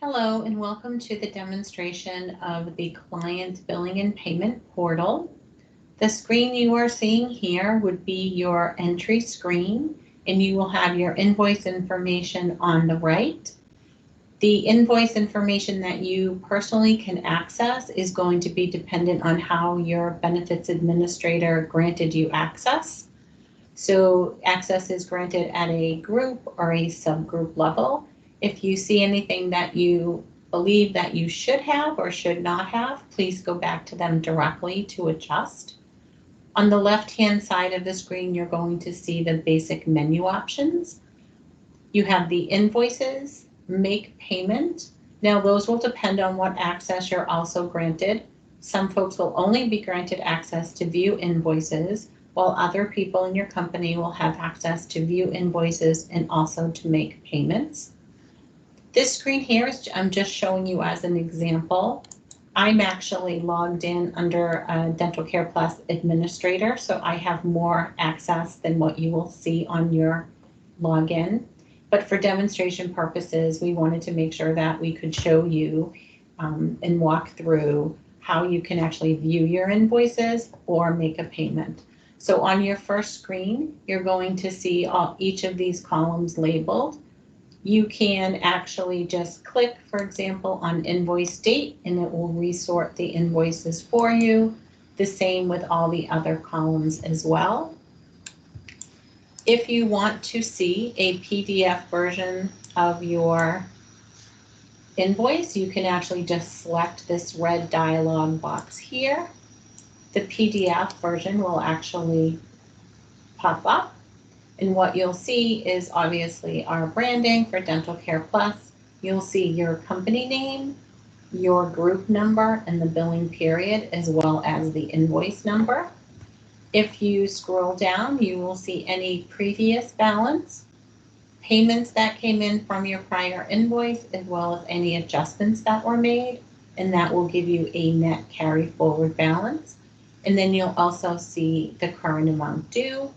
Hello and welcome to the demonstration of the Client Billing and Payment Portal. The screen you are seeing here would be your entry screen, and you will have your invoice information on the right. The invoice information that you personally can access is going to be dependent on how your benefits administrator granted you access. So access is granted at a group or a subgroup level. If you see anything that you believe that you should have or should not have, please go back to them directly to adjust. On the left-hand side of the screen, you're going to see the basic menu options. You have the invoices, make payment. Now those will depend on what access you're also granted. Some folks will only be granted access to view invoices, while other people in your company will have access to view invoices and also to make payments. This screen here is, I'm just showing you as an example. I'm actually logged in under Dental Care Plus administrator, so I have more access than what you will see on your login. But for demonstration purposes, we wanted to make sure that we could show you and walk through how you can actually view your invoices or make a payment. So on your first screen, you're going to see each of these columns labeled. You can actually just click, for example, on invoice date, and it will resort the invoices for you. The same with all the other columns as well. If you want to see a PDF version of your invoice, you can actually just select this red dialog box here. The PDF version will actually pop up. And what you'll see is obviously our branding for Dental Care Plus. You'll see your company name, your group number, and the billing period, as well as the invoice number. If you scroll down, you will see any previous balance, payments that came in from your prior invoice, as well as any adjustments that were made, and that will give you a net carry forward balance. And then you'll also see the current amount due,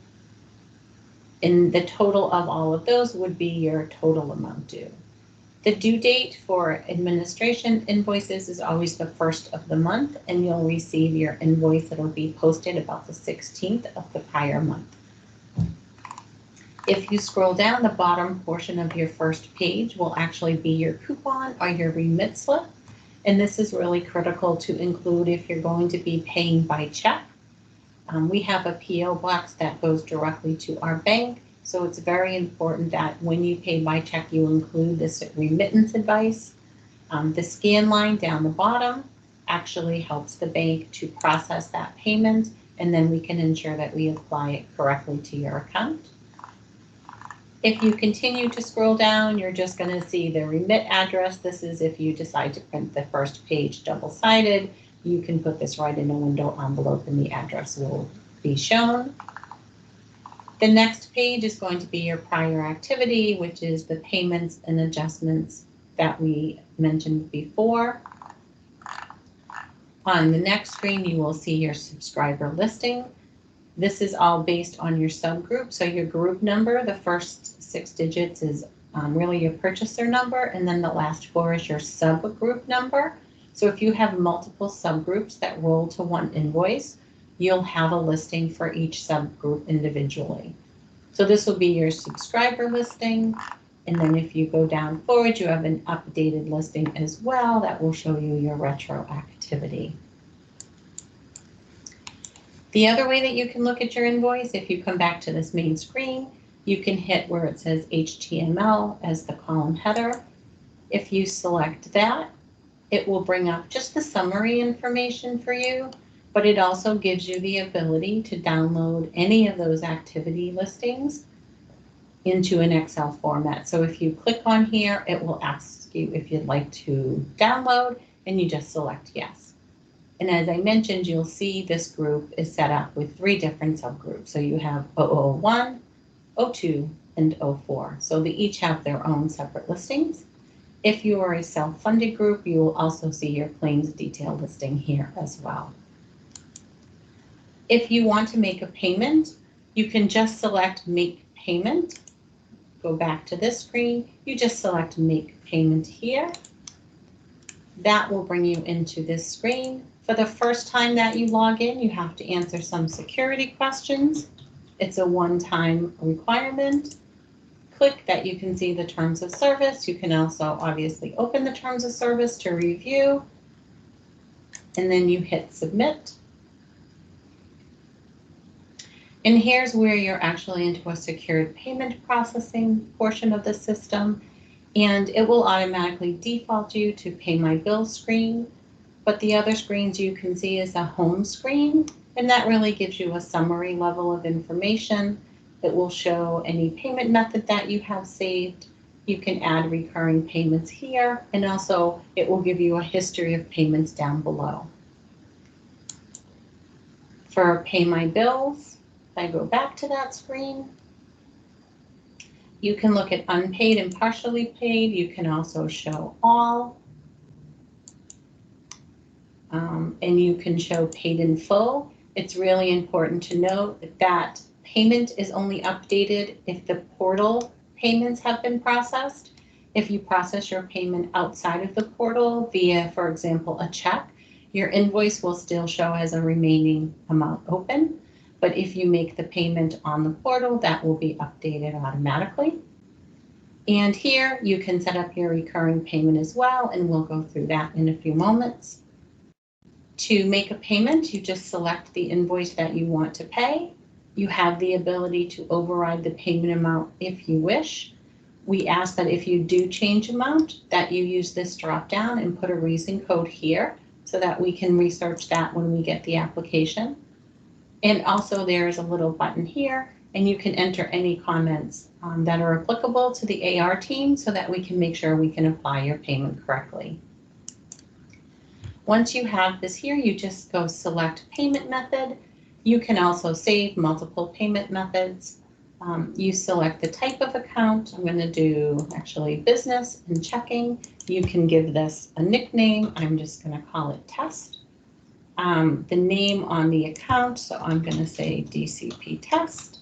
and the total of all of those would be your total amount due. The due date for administration invoices is always the first of the month, and you'll receive your invoice that'll be posted about the 16th of the prior month. If you scroll down, the bottom portion of your first page will actually be your coupon or your remit slip. And this is really critical to include if you're going to be paying by check. We have a PO box that goes directly to our bank. So it's very important that when you pay by check, you include this remittance advice. The scan line down the bottom actually helps the bank to process that payment, and then we can ensure that we apply it correctly to your account. If you continue to scroll down, you're just going to see the remit address. This is if you decide to print the first page double-sided. You can put this right in a window envelope and the address will be shown. The next page is going to be your prior activity, which is the payments and adjustments that we mentioned before. On the next screen, you will see your subscriber listing. This is all based on your subgroup. So your group number, the first 6 digits is really your purchaser number, and then the last 4 is your subgroup number. So if you have multiple subgroups that roll to one invoice, you'll have a listing for each subgroup individually. So this will be your subscriber listing. And then if you go down forward, you have an updated listing as well that will show you your retroactivity. The other way that you can look at your invoice, if you come back to this main screen, you can hit where it says HTML as the column header. If you select that, it will bring up just the summary information for you, but it also gives you the ability to download any of those activity listings into an Excel format. So if you click on here, it will ask you if you'd like to download, and you just select yes. And as I mentioned, you'll see this group is set up with 3 different subgroups. So you have 001, 02, and 04. So they each have their own separate listings. If you are a self-funded group, you will also see your claims detail listing here as well. If you want to make a payment, you can just select Make Payment. Go back to this screen, you just select Make Payment here. That will bring you into this screen. For the first time that you log in, you have to answer some security questions. It's a one-time requirement. Click that you can see the terms of service. You can also obviously open the terms of service to review, and then you hit submit. And here's where you're actually into a secured payment processing portion of the system, and it will automatically default you to Pay My Bill screen. But the other screens you can see is a home screen, and that really gives you a summary level of information. It will show any payment method that you have saved. You can add recurring payments here, and also it will give you a history of payments down below. For Pay My Bills, if I go back to that screen, you can look at unpaid and partially paid. You can also show all. And you can show paid in full. It's really important to note that payment is only updated if the portal payments have been processed. If you process your payment outside of the portal via, for example, a check, your invoice will still show as a remaining amount open. But if you make the payment on the portal, that will be updated automatically. And here you can set up your recurring payment as well, and we'll go through that in a few moments. To make a payment, you just select the invoice that you want to pay. You have the ability to override the payment amount if you wish. We ask that if you do change amount, that you use this drop down and put a reason code here so that we can research that when we get the application. And also there is a little button here, and you can enter any comments that are applicable to the AR team so that we can make sure we can apply your payment correctly. Once you have this here, you just go select payment method. You can also save multiple payment methods. You select the type of account. I'm going to do actually business and checking. You can give this a nickname. I'm just going to call it test. The name on the account, so I'm going to say DCP test.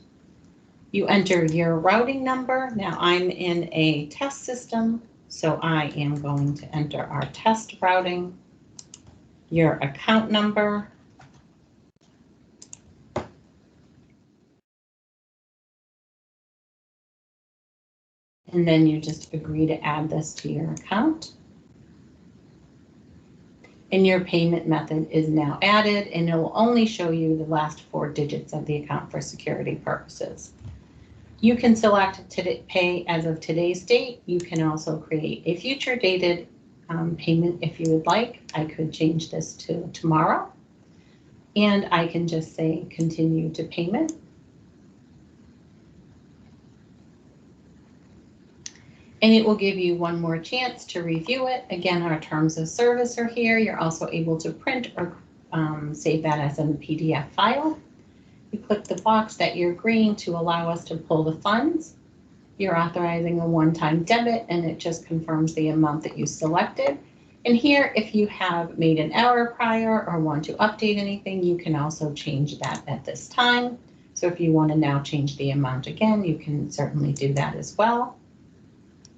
You enter your routing number. Now I'm in a test system, so I am going to enter our test routing. Your account number, and then you just agree to add this to your account. And your payment method is now added, and it will only show you the last 4 digits of the account for security purposes. You can select to pay as of today's date. You can also create a future dated payment if you would like. I could change this to tomorrow, and I can just say continue to payment. And it will give you one more chance to review it. Again, our terms of service are here. You're also able to print or save that as a PDF file. You click the box that you're agreeing to allow us to pull the funds. You're authorizing a one-time debit, and it just confirms the amount that you selected. And here, if you have made an error prior or want to update anything, you can also change that at this time. So if you want to now change the amount again, you can certainly do that as well.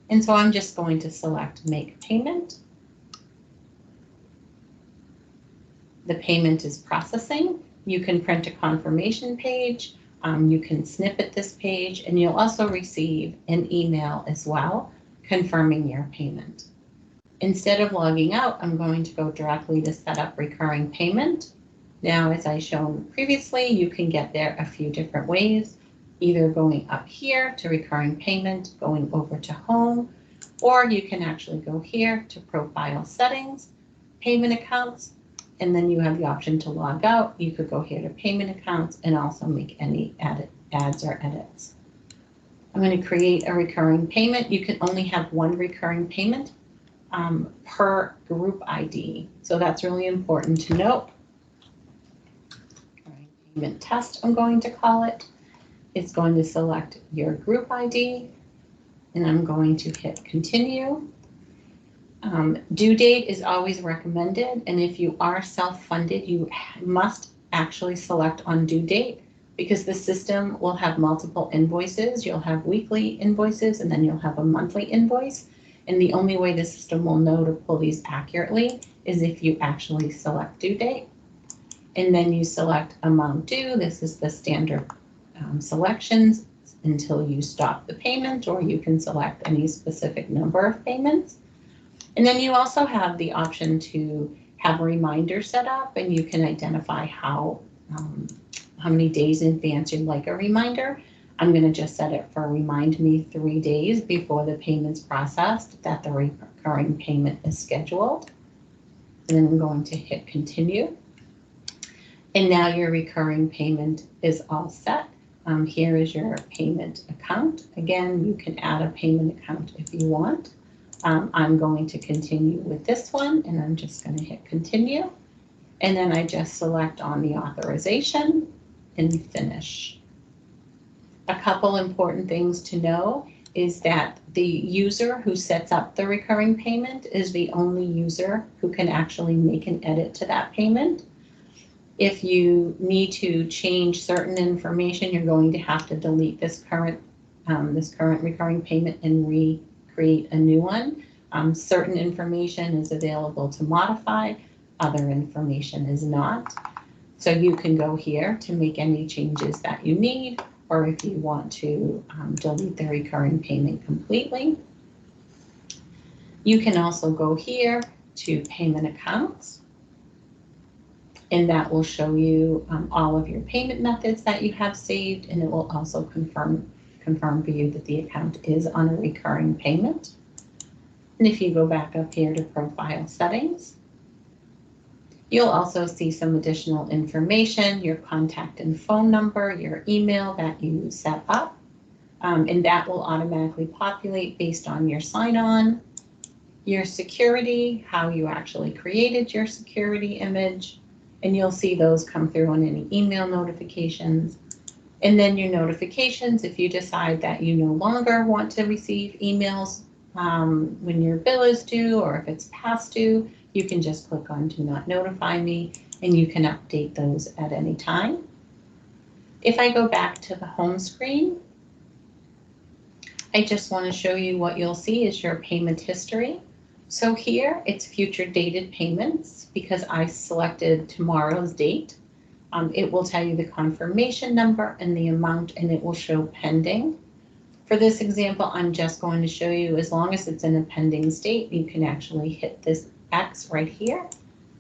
And so I'm just going to select Make Payment. The payment is processing. You can print a confirmation page. You can snippet this page, and you'll also receive an email as well confirming your payment. Instead of logging out, I'm going to go directly to set up recurring payment. Now, as I shown previously, you can get there a few different ways, either going up here to recurring payment, going over to home, or you can actually go here to profile settings, payment accounts, and then you have the option to log out. You could go here to payment accounts and also make any adds or edits. I'm going to create a recurring payment. You can only have one recurring payment per group ID. So that's really important to note. Payment test, I'm going to call it. It's going to select your group ID, and I'm going to hit continue. Due date is always recommended, and if you are self-funded, you must actually select on due date because the system will have multiple invoices. You'll have weekly invoices, and then you'll have a monthly invoice. And the only way the system will know to pull these accurately is if you actually select due date. And then you select amount due. This is the standard selections until you stop the payment, or you can select any specific number of payments. And then you also have the option to have a reminder set up, and you can identify how many days in advance you'd like a reminder. I'm going to just set it for remind me 3 days before the payment's processed that the recurring payment is scheduled. And then I'm going to hit continue. And now your recurring payment is all set. Here is your payment account. Again, you can add a payment account if you want. I'm going to continue with this one, and I'm just going to hit continue. And then I just select on the authorization and finish. A couple important things to know is that the user who sets up the recurring payment is the only user who can actually make an edit to that payment. If you need to change certain information, you're going to have to delete this current recurring payment and recreate a new one. Certain information is available to modify, other information is not. So you can go here to make any changes that you need, or if you want to delete the recurring payment completely. You can also go here to payment accounts, and that will show you all of your payment methods that you have saved, and it will also confirm for you that the account is on a recurring payment. And if you go back up here to profile settings, you'll also see some additional information, your contact and phone number, your email that you set up, and that will automatically populate based on your sign-on, your security, how you actually created your security image, and you'll see those come through on any email notifications. And then your notifications, if you decide that you no longer want to receive emails when your bill is due, or if it's past due, you can just click on Do Not Notify Me, and you can update those at any time. If I go back to the home screen, I just want to show you what you'll see is your payment history. So here it's future dated payments because I selected tomorrow's date. It will tell you the confirmation number and the amount, and it will show pending. For this example, I'm just going to show you as long as it's in a pending state, you can actually hit this X right here,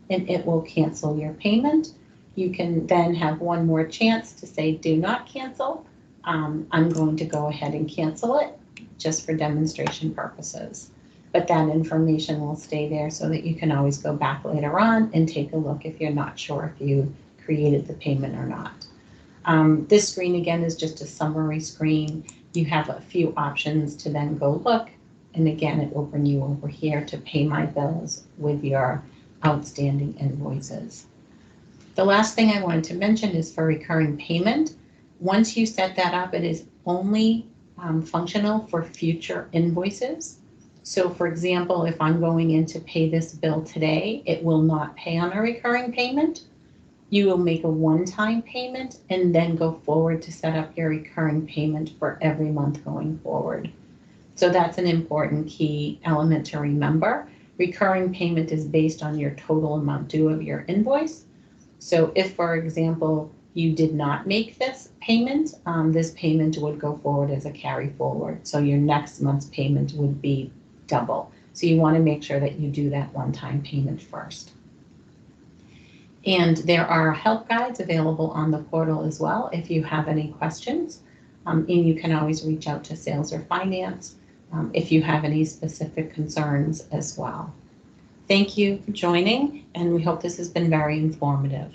and it will cancel your payment. You can then have one more chance to say do not cancel. I'm going to go ahead and cancel it just for demonstration purposes. But that information will stay there so that you can always go back later on and take a look if you're not sure if you created the payment or not. This screen again is just a summary screen. You have a few options to then go look, and again it will bring you over here to pay my bills with your outstanding invoices. The last thing I wanted to mention is for recurring payment. Once you set that up, it is only functional for future invoices. So for example, if I'm going in to pay this bill today, it will not pay on a recurring payment. You will make a one-time payment and then go forward to set up your recurring payment for every month going forward. So that's an important key element to remember. Recurring payment is based on your total amount due of your invoice. So if, for example, you did not make this payment would go forward as a carry forward. So your next month's payment would be double. So you want to make sure that you do that one-time payment first. And there are help guides available on the portal as well if you have any questions. And you can always reach out to sales or finance if you have any specific concerns as well. Thank you for joining, and we hope this has been very informative.